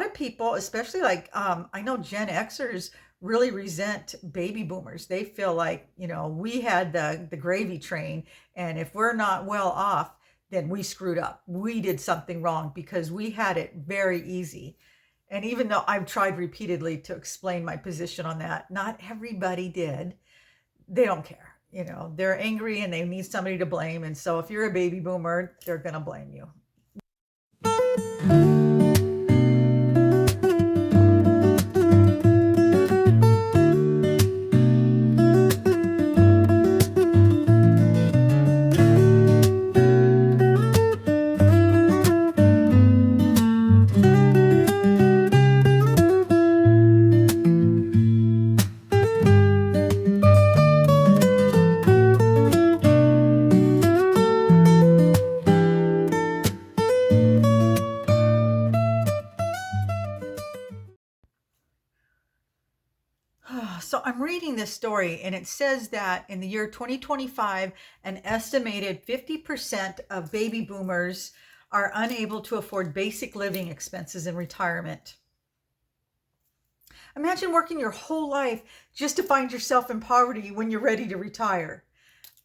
of people, especially like I know Gen Xers really resent baby boomers. They feel like, we had the gravy train, and if we're not well off, then we screwed up. We did something wrong because we had it very easy. And even though I've tried repeatedly to explain my position on that, not everybody did. They don't care. They're angry and they need somebody to blame. And so if you're a baby boomer, they're going to blame you. So I'm reading this story, and it says that in the year 2025, an estimated 50% of baby boomers are unable to afford basic living expenses in retirement. Imagine working your whole life just to find yourself in poverty when you're ready to retire.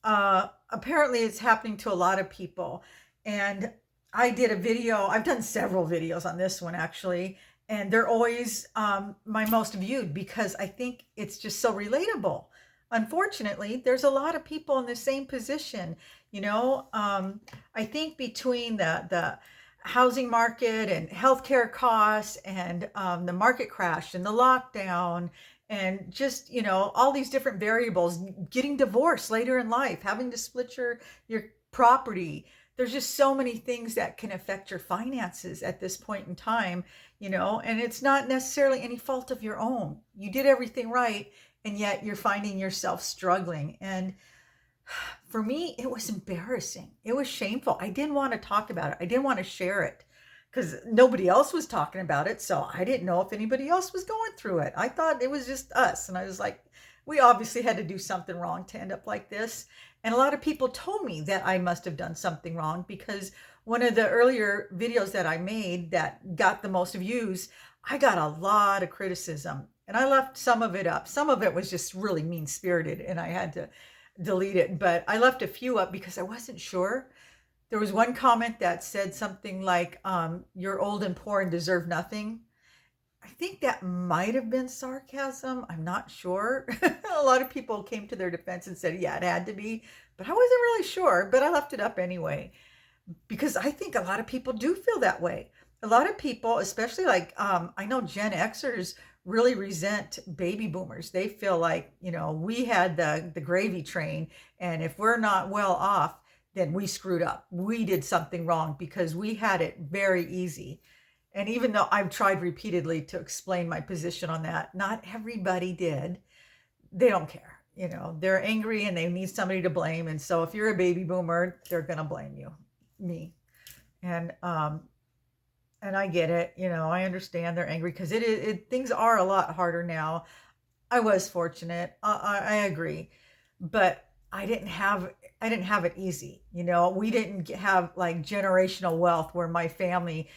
Apparently, it's happening to a lot of people. And I did a video, I've done several videos on this one actually, and they're always my most viewed because I think it's just so relatable. Unfortunately, there's a lot of people in the same position. I think between the housing market and healthcare costs and the market crash and the lockdown and just all these different variables, getting divorced later in life, having to split your property, there's just so many things that can affect your finances at this point in time, and it's not necessarily any fault of your own. You did everything right, and yet you're finding yourself struggling. And for me, it was embarrassing. It was shameful. I didn't want to talk about it. I didn't want to share it because nobody else was talking about it. So I didn't know if anybody else was going through it. I thought it was just us. And I was like, we obviously had to do something wrong to end up like this. And a lot of people told me that I must have done something wrong because one of the earlier videos that I made that got the most views, I got a lot of criticism. And I left some of it up. Some of it was just really mean-spirited and I had to delete it. But I left a few up because I wasn't sure. There was one comment that said something like, you're old and poor and deserve nothing. I think that might have been sarcasm. I'm not sure. A lot of people came to their defense and said, yeah, it had to be, but I wasn't really sure, but I left it up anyway, because I think a lot of people do feel that way. A lot of people, especially like, I know Gen Xers really resent baby boomers. They feel like, we had the gravy train, and if we're not well off, then we screwed up. We did something wrong because we had it very easy. And even though I've tried repeatedly to explain my position on that, not everybody did. They don't care. They're angry and they need somebody to blame. And so if you're a baby boomer, they're going to blame you, me. And I get it. I understand they're angry because things are a lot harder now. I was fortunate. I agree, but I didn't have it easy. We didn't have like generational wealth where my family,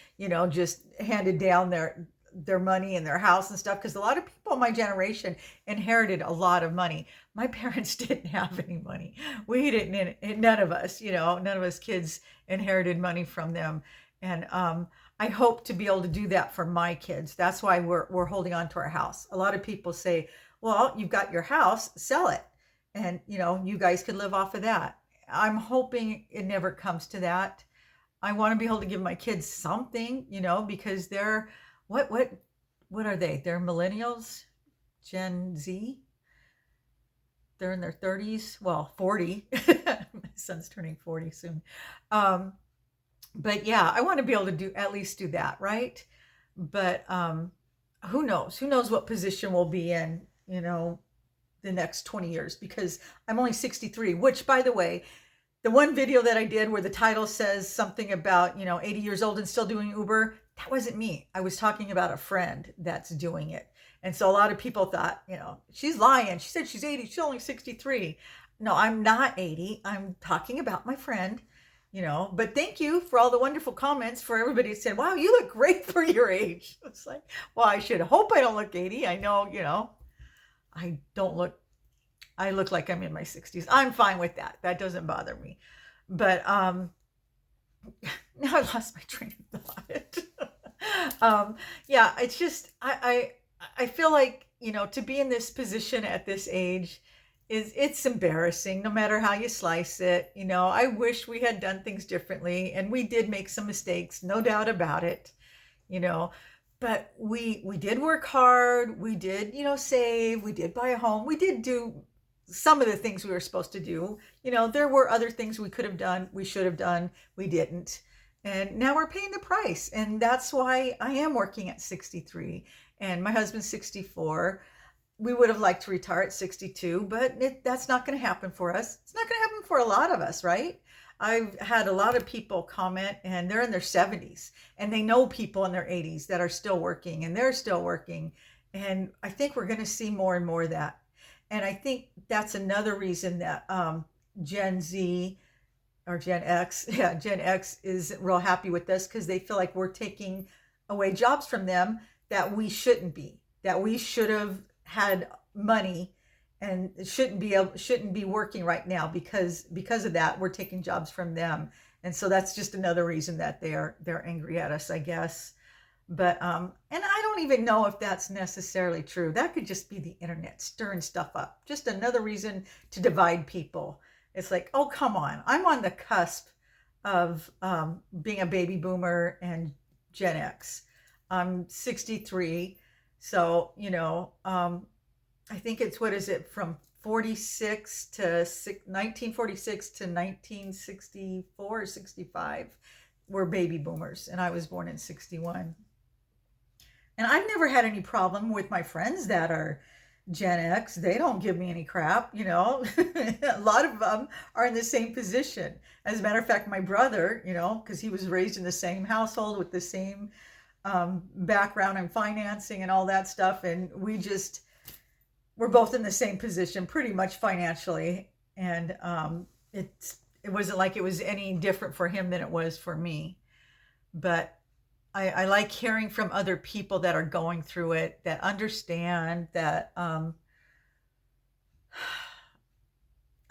just handed down their money and their house and stuff. Because a lot of people in my generation inherited a lot of money. My parents didn't have any money. We didn't, none of us, none of us kids inherited money from them. And I hope to be able to do that for my kids. That's why we're holding on to our house. A lot of people say, well, you've got your house, sell it. And, you guys could live off of that. I'm hoping it never comes to that. I want to be able to give my kids something, because they're, what are they? They're millennials, Gen Z. They're in their 30s. Well, 40. My son's turning 40 soon. But yeah, I want to be able to at least do that. Right. But, who knows what position we'll be in, the next 20 years, because I'm only 63, which, by the way, the one video that I did where the title says something about, 80 years old and still doing Uber, that wasn't me. I was talking about a friend that's doing it. And so a lot of people thought, she's lying. She said she's 80, she's only 63. No, I'm not 80. I'm talking about my friend. But thank you for all the wonderful comments, for everybody that said, wow, you look great for your age. It's like, well, I should hope I don't look 80. I know, I don't look, I look like I'm in my 60s. I'm fine with that. That doesn't bother me. But now I lost my train of thought. Yeah, it's just, I feel like, to be in this position at this age it's embarrassing no matter how you slice it. I wish we had done things differently, and we did make some mistakes, no doubt about it, you know, but we did work hard. We did, save, we did buy a home. We did do some of the things we were supposed to do. There were other things we could have done, we should have done, we didn't. And now we're paying the price. And that's why I am working at 63 and my husband's 64. We would have liked to retire at 62, but that's not going to happen for us. It's not going to happen for a lot of us, right? I've had a lot of people comment, and they're in their 70s, and they know people in their 80s that are still working, and they're still working. And I think we're going to see more and more of that. And I think that's another reason that Gen Z or Gen X, Gen X is real happy with us, because they feel like we're taking away jobs from them that we shouldn't be, that we should have had money and shouldn't be working right now, because of that we're taking jobs from them. And so that's just another reason that they're angry at us, I guess. But and I don't even know if that's necessarily true. That could just be the internet stirring stuff up, just another reason to divide people. It's like, oh, come on, I'm on the cusp of being a baby boomer and Gen X. I'm 63. So, I think it's, what is it, from 46 to 1946 to 1964 or 65, we're baby boomers. And I was born in 61. And I've never had any problem with my friends that are Gen X. They don't give me any crap, A lot of them are in the same position. As a matter of fact, my brother, because he was raised in the same household with the same background in financing and all that stuff, and we're both in the same position pretty much financially. And it wasn't like it was any different for him than it was for me. But I like hearing from other people that are going through it, that understand that I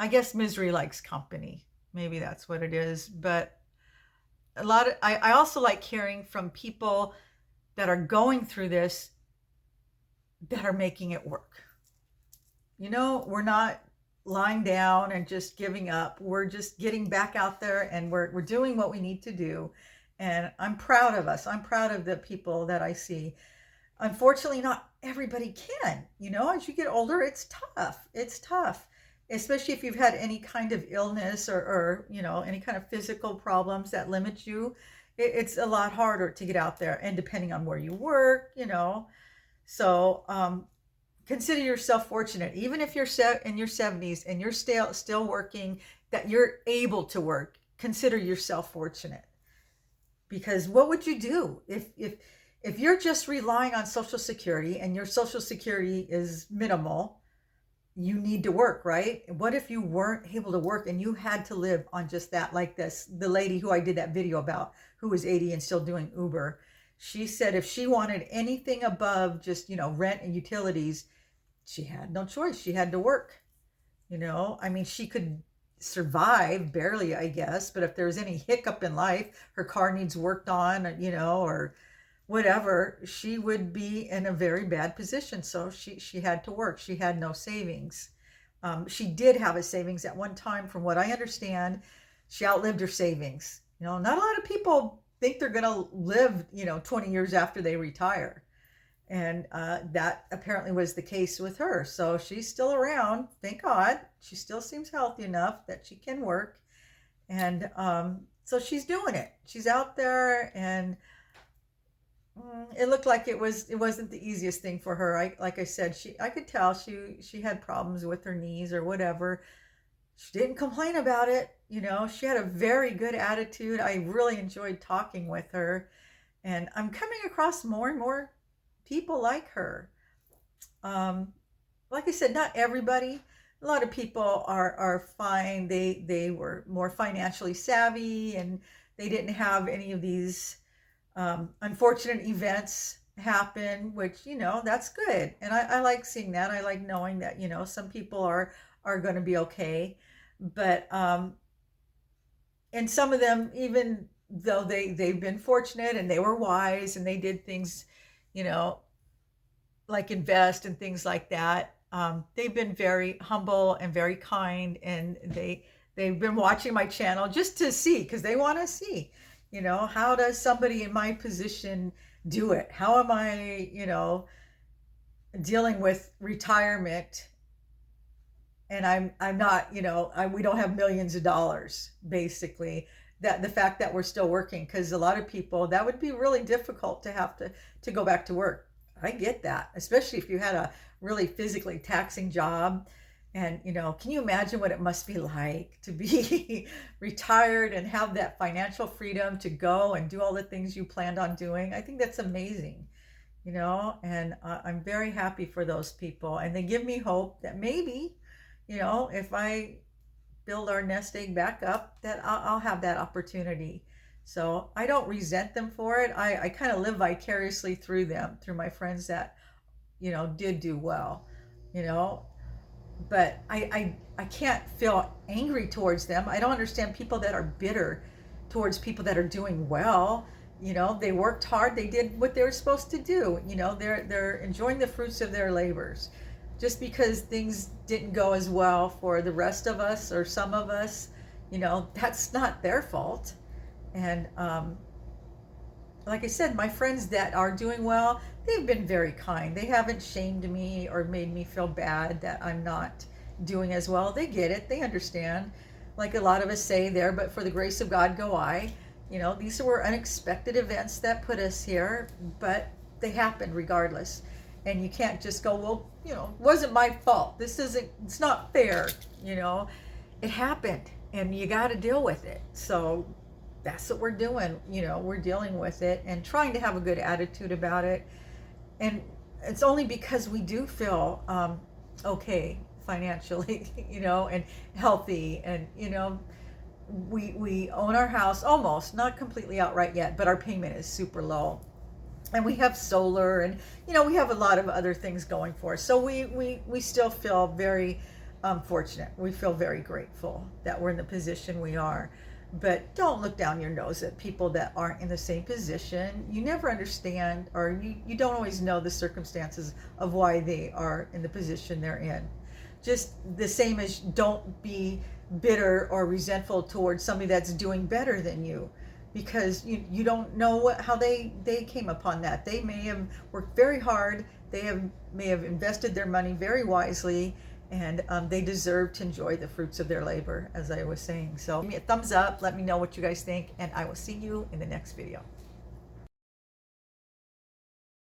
guess misery likes company. Maybe that's what it is. But I also like hearing from people that are going through this, that are making it work. We're not lying down and just giving up. We're just getting back out there, and we're doing what we need to do. And I'm proud of us. I'm proud of the people that I see. Unfortunately, not everybody can. As you get older, it's tough. It's tough, especially if you've had any kind of illness or any kind of physical problems that limit you. It's a lot harder to get out there, and depending on where you work, so consider yourself fortunate, even if you're in your 70s and you're still working, that you're able to work. Consider yourself fortunate, because what would you do if you're just relying on Social Security, and your Social Security is minimal? You need to work, right? What if you weren't able to work and you had to live on just that? Like the lady who I did that video about, who was 80 and still doing Uber. She said if she wanted anything above just, rent and utilities, she had no choice. She had to work. She could survive barely, I guess, but if there's any hiccup in life, her car needs worked on, or whatever, she would be in a very bad position. So she had to work. She had no savings. She did have a savings at one time, from what I understand. She outlived her savings. Not a lot of people think they're going to live, 20 years after they retire. And that apparently was the case with her. So she's still around. Thank God. She still seems healthy enough that she can work. And so she's doing it. She's out there, and it looked like it wasn't the easiest thing for her. Like I said, I could tell she had problems with her knees or whatever. She didn't complain about it. She had a very good attitude. I really enjoyed talking with her, and I'm coming across more and more people like her. Like I said, not everybody. a lot of people are fine. They were more financially savvy, and they didn't have any of these unfortunate events happen, which, that's good. And I like seeing that. I like knowing that, some people are going to be okay. But and some of them, even though they've been fortunate and they were wise and they did things, you know, like invest and things like that, they've been very humble and very kind, and they've been watching my channel just to see, because they want to see, how does somebody in my position do it? How am I, dealing with retirement, and I'm not, we don't have millions of dollars, basically. That the fact that we're still working, because a lot of people, that would be really difficult to have to go back to work. I get that, especially if you had a really physically taxing job. And, can you imagine what it must be like to be retired and have that financial freedom to go and do all the things you planned on doing? I think that's amazing, and I'm very happy for those people. And they give me hope that maybe, if I build our nest egg back up, that I'll have that opportunity. So I don't resent them for it. I kind of live vicariously through them, through my friends that, did do well, you know, but I can't feel angry towards them. I don't understand people that are bitter towards people that are doing well. They worked hard, they did what they were supposed to do. They're enjoying the fruits of their labors. Just because things didn't go as well for the rest of us, or some of us, that's not their fault. And like I said, my friends that are doing well, they've been very kind. They haven't shamed me or made me feel bad that I'm not doing as well. They get it. They understand. Like a lot of us say there, but for the grace of God go I. These were unexpected events that put us here, but they happened regardless. And you can't just go, well, it wasn't my fault. It's not fair. It happened, and you got to deal with it. So that's what we're doing. We're dealing with it and trying to have a good attitude about it. And it's only because we do feel okay financially, and healthy, and we own our house, almost, not completely outright yet, but our payment is super low. And we have solar, and we have a lot of other things going for us. So we still feel very fortunate. We feel very grateful that we're in the position we are. But don't look down your nose at people that aren't in the same position. You never understand, or you don't always know the circumstances of why they are in the position they're in. Just the same as don't be bitter or resentful towards somebody that's doing better than you, because you don't know how they came upon that. They may have worked very hard. They may have invested their money very wisely, and they deserve to enjoy the fruits of their labor, as I was saying. So give me a thumbs up. Let me know what you guys think, and I will see you in the next video.